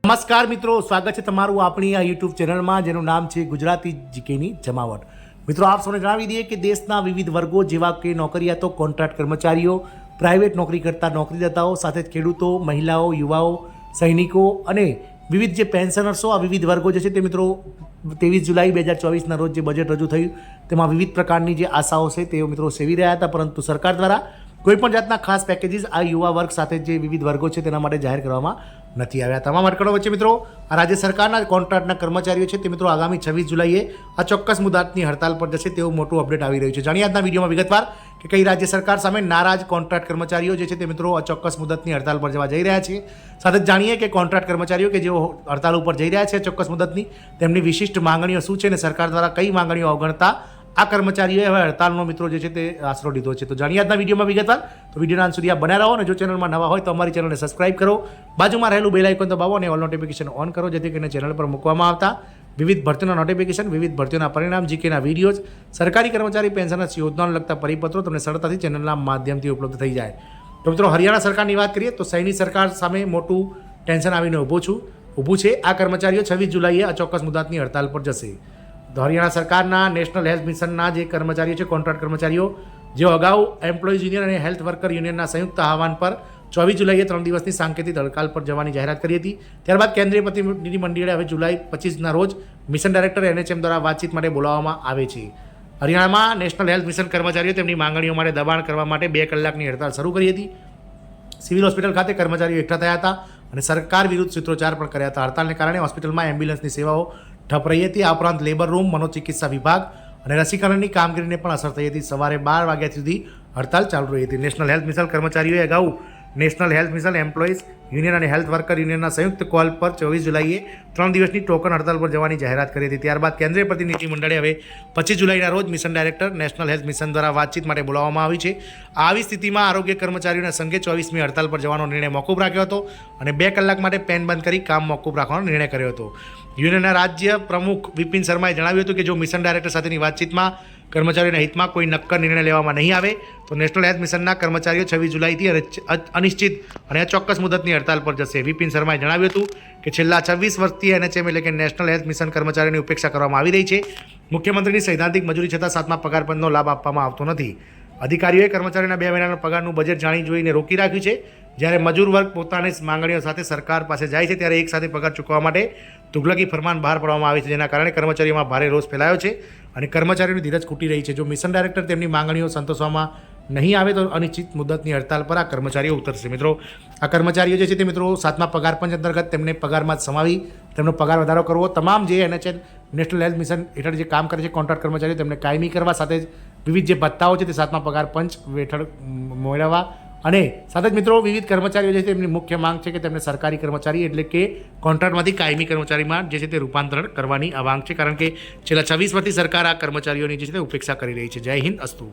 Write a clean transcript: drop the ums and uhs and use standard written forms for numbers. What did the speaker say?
નમસ્કાર મિત્રો, સ્વાગત છે તમારું આપણી આ યુટ્યુબ ચેનલમાં જેનું નામ છે ગુજરાતી જીકેની જમાવટ। મિત્રો, આપ સૌને જણાવી દઈએ કે દેશના વિવિધ વર્ગો જેવા કે નોકરિયાતો, કોન્ટ્રાક્ટ કર્મચારીઓ, પ્રાઇવેટ નોકરી કરતા નોકરીદાતાઓ, સાથે જ ખેડૂતો, મહિલાઓ, યુવાઓ, સૈનિકો અને વિવિધ જે પેન્શનર્સો, આ વિવિધ વર્ગો જે છે તે મિત્રો 23 જુલાઈ 2024ના રોજ જે બજેટ રજૂ થયું તેમાં વિવિધ પ્રકારની જે આશાઓ છે તે મિત્રો સેવી રહ્યા હતા, પરંતુ સરકાર દ્વારા કોઈપણ જાતના ખાસ પેકેજીસ આ યુવા વર્ગ સાથે જે વિવિધ વર્ગો છે તેના માટે જાહેર કરવામાં નથી આવ્યા। તમામ અટકળો વચ્ચે મિત્રો આ રાજ્ય સરકારના કોન્ટ્રાક્ટના કર્મચારીઓ છે તે મિત્રો આગામી 26 જુલાઈએ આ ચોક્કસ મુદતની હડતાલ પર જશે તેવું મોટું અપડેટ આવી રહ્યું છે। જાણીએ આજના વિડીયોમાં વિગતવાર કે કઈ રાજ્ય સરકાર સામે નારાજ કોન્ટ્રાક્ટ કર્મચારીઓ જે છે તે મિત્રો આ ચોક્કસ મુદતની હડતાલ પર જવા જઈ રહ્યા છે। સાથે જ જાણીએ કે કોન્ટ્રાક્ટ કર્મચારીઓ કે જેઓ હડતાલ ઉપર જઈ રહ્યા છે ચોક્કસ મુદતની તેમની વિશિષ્ટ માંગણીઓ શું છે અને સરકાર દ્વારા કઈ માંગણીઓ અવગણતા આ કર્મચારીઓએ હવે હડતાલનો મિત્રો જે છે તે આશરો લીધો છે। તો જાણીએ આજના વિડીયોમાં વિગતવાર। તો વિડીયોના અંત સુધી આપ બન્યા રહો અને જો ચેનલમાં નવા હોય તો અમારી ચેનલને સબસ્ક્રાઇબ કરો, બાજુમાં રહેલું બેલ આઇકોન દબાવો અને ઓલ નોટિફિકેશન ઓન કરો, જેથી કરીને ચેનલ પર મૂકવામાં આવતા વિવિધ ભરતીઓના નોટિફિકેશન, વિવિધ ભરતીઓના પરિણામ, જીકેના વિડીયોઝ, સરકારી કર્મચારી પેન્શનર્સ યોજનાઓને લગતા પરિપત્રો તમને સરળતાથી ચેનલના માધ્યમથી ઉપલબ્ધ થઈ જાય। તો મિત્રો, હરિયાણા સરકારની વાત કરીએ તો સૈની સરકાર સામે મોટું ટેન્શન આવીને ઊભું છે। આ કર્મચારીઓ 26 જુલાઈએ આ ચોક્કસ મુદતની હડતાલ પર જશે। તો હરિયાણા સરકારના નેશનલ હેલ્થ મિશનના જે કર્મચારીઓ છે, કોન્ટ્રાક્ટ કર્મચારીઓ, જેઓ અગાઉ એમ્પ્લોઈઝ યુનિયન અને હેલ્થ વર્કર યુનિયનના સંયુક્ત આહવાન પર 24 જુલાઈએ 3 દિવસની સાંકેતિક હડતાલ પર જવાની જાહેરાત કરી હતી। ત્યારબાદ કેન્દ્રીય પ્રતિનિધિ મંડળે હવે જુલાઈ 25ના રોજ મિશન ડાયરેક્ટર NHM દ્વારા વાતચીત માટે બોલાવવામાં આવે છે। હરિયાણામાં નેશનલ હેલ્થ મિશન કર્મચારીઓ તેમની માંગણીઓ માટે દબાણ કરવા માટે 2 કલાકની હડતાલ શરૂ કરી હતી। સિવિલ હોસ્પિટલ ખાતે કર્મચારીઓ એકઠા થયા હતા અને સરકાર વિરુદ્ધ સૂત્રોચ્ચાર પણ કર્યા હતા। હડતાલને કારણે હોસ્પિટલમાં એમ્બ્યુલન્સની સેવાઓ ઠપ રહી હતી। આ ઉપરાંત લેબર રૂમ, મનોચિકિત્સા વિભાગ અને રસીકરણની કામગીરીને પણ અસર થઈ હતી। સવારે 12 વાગ્યા સુધી હડતાલ ચાલુ રહી હતી। નેશનલ હેલ્થ મિશન કર્મચારીઓએ અગાઉ national health mission employees union અને હેલ્થ વર્કર યુનિયનના સંયુક્ત કોલ પર 24 જુલાઈએ 3 દિવસની ટોકન હડતાલ પર જવાની જાહેરાત કરી હતી। ત્યારબાદ કેન્દ્રીય પ્રતિનિધિ મંડળે હવે 25 જુલાઈના રોજ mission director national health mission દ્વારા વાતચીત માટે બોલાવવામાં આવી છે। આવી સ્થિતિમાં આરોગ્ય કર્મચારીઓના સંઘે 24મી હડતાલ પર જવાનો નિર્ણય મોકૂફ રાખ્યો હતો અને 2 કલાક માટે પેન બંધ કરી કામ મોકૂફ રાખવાનો નિર્ણય કર્યો હતો। યુનિયનના રાજ્ય પ્રમુખ વિપિન શર્માએ જણાવ્યું હતું કે જો મિશન ડાયરેક્ટર સાથેની વાતચીતમાં કર્મચારીઓના હિતમાં કોઈ નક્કર નિર્ણય લેવામાં નહીં આવે તો નેશનલ હેલ્થ મિશનના કર્મચારીઓ 26 જુલાઈથી અનિશ્ચિત અને અચોક્કસ મુદતની હડતાલ પર જશે। વિપિન શર્માએ જણાવ્યું હતું કે છેલ્લા 26 વર્ષથી NHM એટલે કે નેશનલ હેલ્થ મિશન કર્મચારીઓની ઉપેક્ષા કરવામાં આવી રહી છે। મુખ્યમંત્રીની સૈદ્ધાંતિક મજૂરી છતાં 7મા પગાર પંચનો લાભ આપવામાં આવતો નથી। અધિકારીઓએ કર્મચારીઓના 2 મહિનાના પગારનું બજેટ જાણી જોઈને રોકી રાખ્યું છે। જ્યારે મજૂર વર્ગ પોતાની માંગણીઓ સાથે સરકાર પાસે જાય છે ત્યારે એક સાથે પગાર ચૂકવવા માટે તુગલકી ફરમાન બહાર પાડવામાં આવે છે, જેના કારણે કર્મચારીઓમાં ભારે રોષ ફેલાયો છે અને કર્મચારીઓની ધીરજ ખૂટી રહી છે। જો મિશન ડાયરેક્ટર તેમની માંગણીઓ સંતોષવામાં નહીં આવે તો અનિશ્ચિત મુદતની હડતાલ પર આ કર્મચારીઓ ઉતરશે। મિત્રો, આ કર્મચારીઓ જે છે તે મિત્રો 7મા પગાર પંચ અંતર્ગત તેમને પગારમાં સમાવી તેમનો પગાર વધારો કરવો, તમામ જે NHM નેશનલ હેલ્થ મિશન હેઠળ જે કામ કરે છે કોન્ટ્રાક્ટ કર્મચારીઓ તેમને કાયમી કરવા, સાથે જ વિવિધ જે ભત્તાઓ છે તે 7મા પગાર પંચ હેઠળ મેળવવા અને સાથે જ મિત્રો વિવિધ કર્મચારીઓ જે છે તેમની મુખ્ય માંગ છે કે તેમને સરકારી કર્મચારી એટલે કે કોન્ટ્રાક્ટમાંથી કાયમી કર્મચારીમાં જે છે તે રૂપાંતરણ કરવાની આ માંગ છે, કારણ કે છેલ્લા 26 વર્ષથી સરકાર આ કર્મચારીઓની જે છે તે ઉપેક્ષા કરી રહી છે। જય હિન્દ, અસ્તુ।